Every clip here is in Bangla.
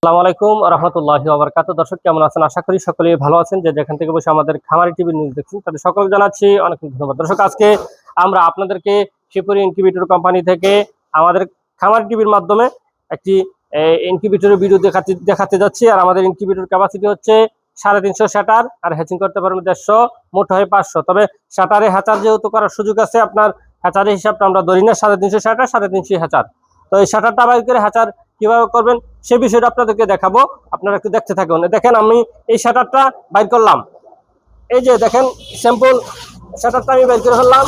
আসসালামু আলাইকুম রহমতুল্লাহি ওয়া বারাকাতুহু। দর্শক কেমন আছেন? আশা করি সকলেই ভালো আছেন। যে যেখান থেকে বসে আমাদের খামারি টিভি নিউজ দেখছেন তাদের সকলকে জানাচ্ছি অনেক ধন্যবাদ। দর্শক আজকে আমরা আপনাদেরকে শিবপুর ইনকিউবেটর কোম্পানি থেকে আমাদের খামারি টিভির মাধ্যমে একটি ইনকিউবেটরের ভিডিও দেখাতে যাচ্ছি। আর আমাদের ইনকিউবেটর ক্যাপাসিটি হচ্ছে 350 শাটার, আর হ্যাচিং করতে পারবেন 150, মোট হয় 500। তবে শাটারে হ্যাচার যেহেতু করার সুযোগ আছে, আপনার হ্যাচারের হিসাবটা আমরা ধরি না, 350 শাটার 350 হ্যাচার। তো এই শাটারটা বাইর করে হ্যাচার কিভাবে করবেন সে বিষয়টা আপনাদেরকে দেখাবো। আপনারা একটু দেখতে থাকুন। দেখেন আমি এই শাটারটা বাইর করলাম। এই যে দেখেন স্যাম্পল শাটারটা আমি বাইর করে ফেললাম।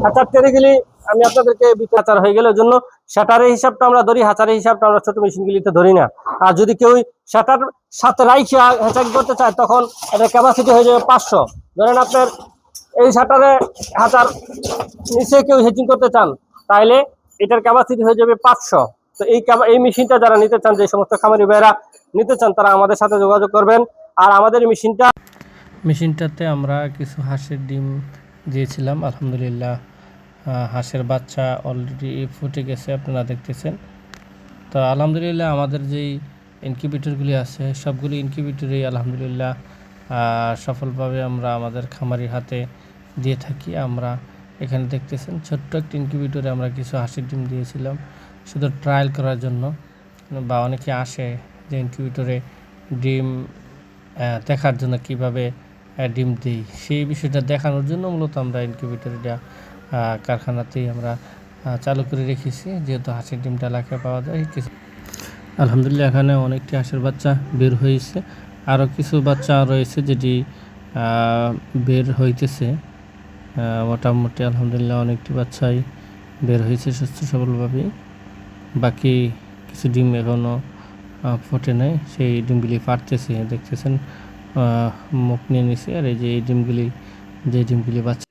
হাতার টেনে গেলে আমি আপনাদেরকে হাতার হয়ে গেল, ওই জন্য শাটারের হিসাবটা আমরা ধরি, হাতারের হিসাবটা আমরা ছোট মেশিনগুলিতে ধরি না। আর যদি কেউ শাটার সাথে রাইখে হ্যাচারিং করতে চায় তখন এটার ক্যাপাসিটি হয়ে যাবে 500। ধরেন আপনার এই শাটারে হাতার নিচে কেউ হ্যাচিং করতে চান তাহলে এটার ক্যাপাসিটি হয়ে যাবে 500। তো এই মেশিনটা যারা নিতে চান, যে সমস্ত খামারি ভাইয়েরা নিতে চান, তারা আমাদের সাথে যোগাযোগ করবেন। আর আমাদের মেশিনটাতে আমরা কিছু হাঁসের ডিম দিয়েছিলাম। আলহামদুলিল্লাহ হাঁসের বাচ্চা অলরেডি ফুটে গেছে, আপনারা দেখতেছেন। তো আলহামদুলিল্লাহ আমাদের যেই ইনকিউবেটরগুলি আছে সবগুলি ইনকিউবেটরই আলহামদুলিল্লাহ সফলভাবে আমরা আমাদের খামারির হাতে দিয়ে থাকি। আমরা এখানে দেখতেছেন ছোট্ট একটি ইনকিউবেটরে আমরা কিছু হাঁসের ডিম দিয়েছিলাম শুধু ট্রায়াল করার জন্য, বা অনেকে আসে যে ইনকিউবেটরে ডিম দেখার জন্য কিভাবে ডিম দিই, সেই বিষয়টা দেখানোর জন্য মূলত আমরা ইনকিউবেটরটা কারখানাতেই আমরা চালু করে রেখেছি, যেহেতু হাঁসের ডিমটা এলাকায় পাওয়া যায় কিছু। আলহামদুলিল্লাহ এখানে অনেকটি হাঁসের বাচ্চা বের হয়েছে, আরও কিছু বাচ্চা রয়েছে যেটি বের হইতেছে। মোটামুটি আলহামদুলিল্লাহ অনেকটি বাচ্চাই বের হয়েছে সুস্থ সবলভাবেই। বাকি কিছু ডিম এখনও ফোটে নাই, সেই ডিমগুলি ফাটতেছে, দেখতেছেন মুখ নিয়ে নিছে। আর এই যে এই ডিমগুলি, যে ডিমগুলি বাচ্চা